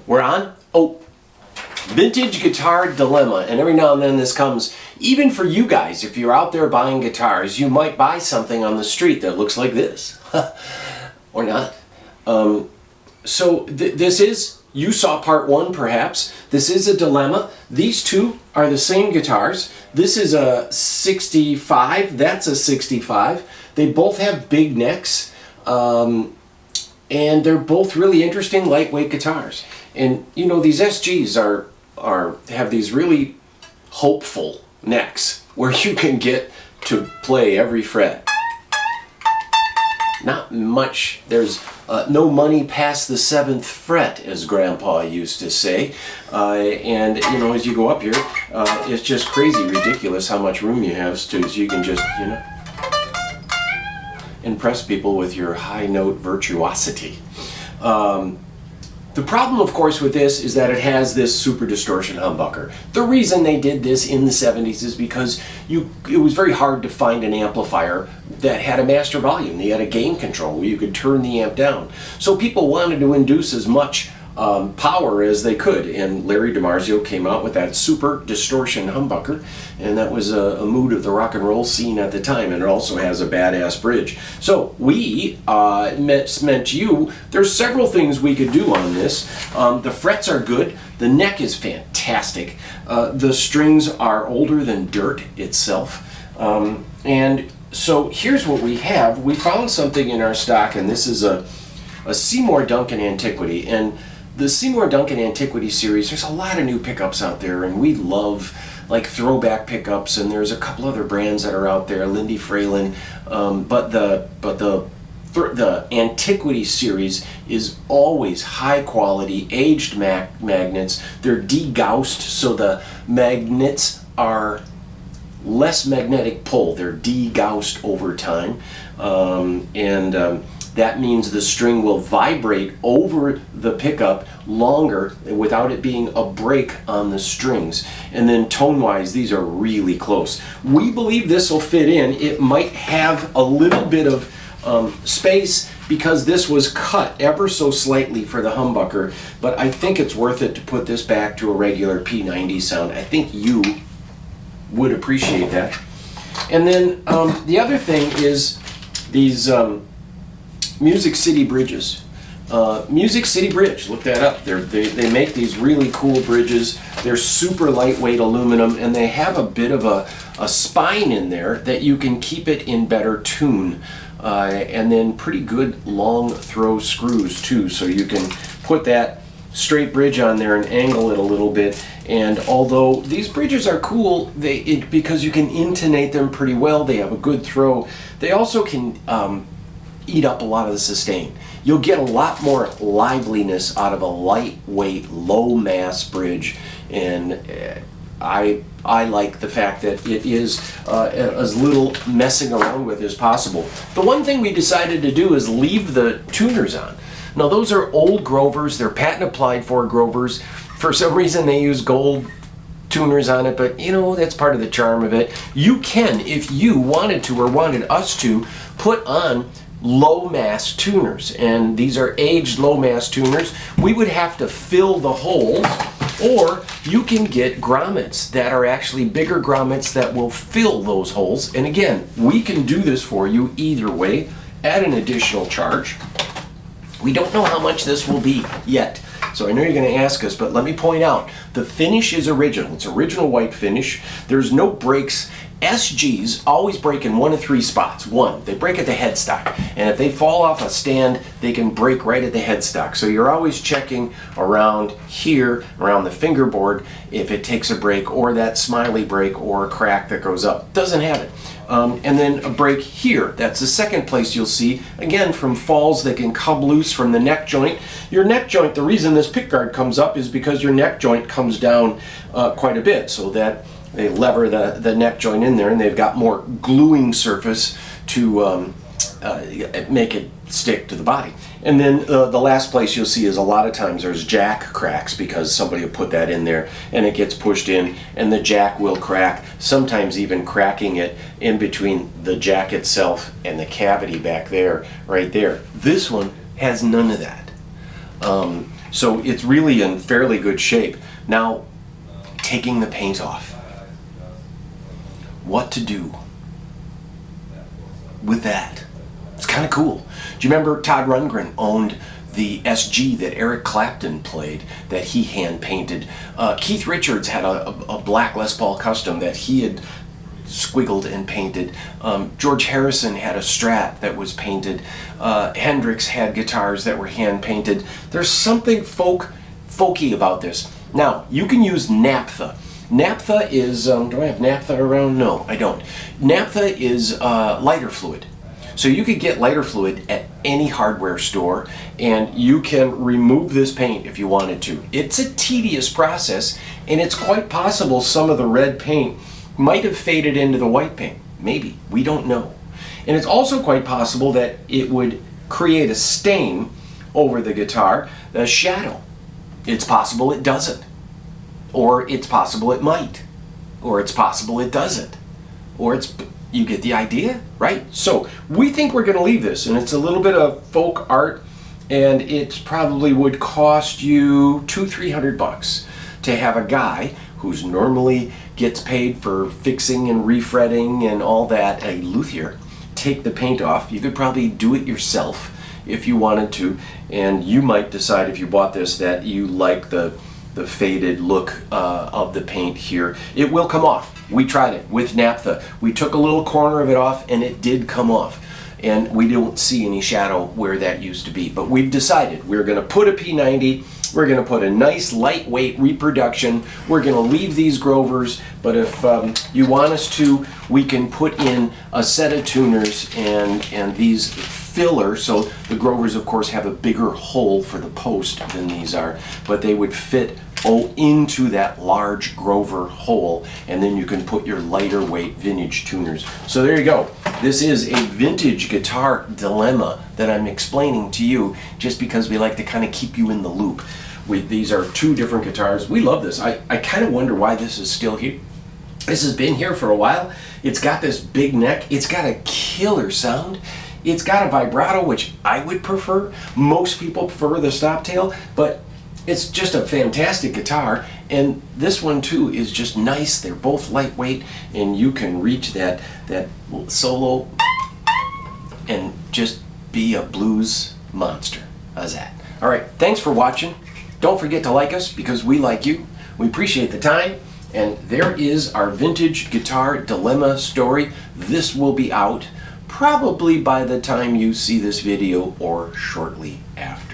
We're on? Oh, vintage guitar dilemma. And every now and then this comes, even for you guys, if you're out there buying guitars, you might buy something on the street that looks like this. Or not. This is, you saw part one perhaps, this is a dilemma. These two are the same guitars. This is a 65, that's a 65. They both have big necks. And they're both really interesting lightweight guitars. And you know, these SGs have these really hopeful necks where you can get to play every fret. Not much, there's no money past the 7th fret, as Grandpa used to say. And you know, as you go up here, it's just crazy ridiculous how much room you have, so you can just, you know, impress people with your high note virtuosity. The problem, of course, with this is that it has this super distortion humbucker. The reason they did this in the 70s is because it was very hard to find an amplifier that had a master volume. They had a gain control where you could turn the amp down. So people wanted to induce as much power as they could, and Larry DiMarzio came out with that super distortion humbucker, and that was a mood of the rock and roll scene at the time, and it also has a badass bridge. So we meant you, there's several things we could do on this. The frets are good, the neck is fantastic, the strings are older than dirt itself, and so here's what we have. We found something in our stock, and this is a Seymour Duncan Antiquity, and the Seymour Duncan Antiquity series, there's a lot of new pickups out there, and we love like throwback pickups, and there's a couple other brands that are out there, Lindy Fralin, but the Antiquity series is always high quality, aged magnets. They're degaussed, so the magnets are less magnetic pull. They're degaussed over time, that means the string will vibrate over the pickup longer without it being a break on the strings. And then tone-wise, these are really close. We believe this will fit in. It might have a little bit of space because this was cut ever so slightly for the humbucker, but I think it's worth it to put this back to a regular P90 sound. I think you would appreciate that. And then the other thing is these Music City bridges. Music City Bridge, look that up. They make these really cool bridges. They're super lightweight aluminum, and they have a bit of a spine in there that you can keep it in better tune. And then pretty good long throw screws too, so you can put that straight bridge on there and angle it a little bit. And although these bridges are cool, because you can intonate them pretty well, they have a good throw, they also can eat up a lot of the sustain. You'll get a lot more liveliness out of a lightweight, low mass bridge, and I like the fact that it is as little messing around with as possible. The one thing we decided to do is leave the tuners on. Now those are old Grovers, they're patent applied for Grovers. For some reason they use gold tuners on it, but you know, that's part of the charm of it. You can, if you wanted to or wanted us to, put on low mass tuners, and these are aged low mass tuners. We would have to fill the holes, or you can get grommets that are actually bigger grommets that will fill those holes. And again, we can do this for you either way at an additional charge. We don't know how much this will be yet, so I know you're going to ask us, but let me point out, the finish is original. It's original white finish. There's no breaks. SGs always break in one of three spots. One, they break at the headstock, and if they fall off a stand, they can break right at the headstock. So you're always checking around here, around the fingerboard, if it takes a break, or that smiley break, or a crack that goes up. Doesn't have it. And then a break here. That's the second place you'll see, again, from falls that can come loose from the neck joint. Your neck joint, the reason this pickguard comes up is because your neck joint comes down quite a bit, so that they lever the neck joint in there, and they've got more gluing surface to make it stick to the body. And then the last place you'll see is a lot of times there's jack cracks because somebody will put that in there and it gets pushed in and the jack will crack, sometimes even cracking it in between the jack itself and the cavity back there, right there. This one has none of that. So it's really in fairly good shape. Now, taking the paint off. What to do with that? It's kind of cool. Do you remember Todd Rundgren owned the SG that Eric Clapton played that he hand painted? Keith Richards had a black Les Paul Custom that he had squiggled and painted. George Harrison had a Strat that was painted. Hendrix had guitars that were hand painted. There's something folky about this. Now, you can use naphtha. Naphtha is, do I have naphtha around? No, I don't. Naphtha is lighter fluid. So you could get lighter fluid at any hardware store, and you can remove this paint if you wanted to. It's a tedious process, and it's quite possible some of the red paint might have faded into the white paint. Maybe. We don't know. And it's also quite possible that it would create a stain over the guitar, a shadow. It's possible it doesn't. Or it's possible it might. Or it's possible it doesn't. Or it's... You get the idea, right? So we think we're going to leave this, and it's a little bit of folk art, and it probably would cost you $200-300 to have a guy who's normally gets paid for fixing and refretting and all that, a luthier, take the paint off. You could probably do it yourself if you wanted to, and you might decide if you bought this that you like the faded look of the paint here. It will come off. We tried it with naphtha. We took a little corner of it off, and it did come off. And we don't see any shadow where that used to be. But we've decided we're going to put a P90. We're going to put a nice lightweight reproduction. We're going to leave these Grovers. But if you want us to, we can put in a set of tuners and these filler. So the Grovers, of course, have a bigger hole for the post than these are. But they would fit into that large Grover hole, and then you can put your lighter weight vintage tuners. So there you go. This is a vintage guitar dilemma that I'm explaining to you just because we like to kind of keep you in the loop. These are two different guitars. We love this. I kind of wonder why this is still here. This has been here for a while. It's got this big neck. It's got a killer sound. It's got a vibrato, which I would prefer. Most people prefer the stop tail, but it's just a fantastic guitar, and this one too is just nice. They're both lightweight, and you can reach that solo and just be a blues monster. How's that? All right, thanks for watching. Don't forget to like us because we like you. We appreciate the time, and there is our vintage guitar dilemma story. This will be out probably by the time you see this video or shortly after.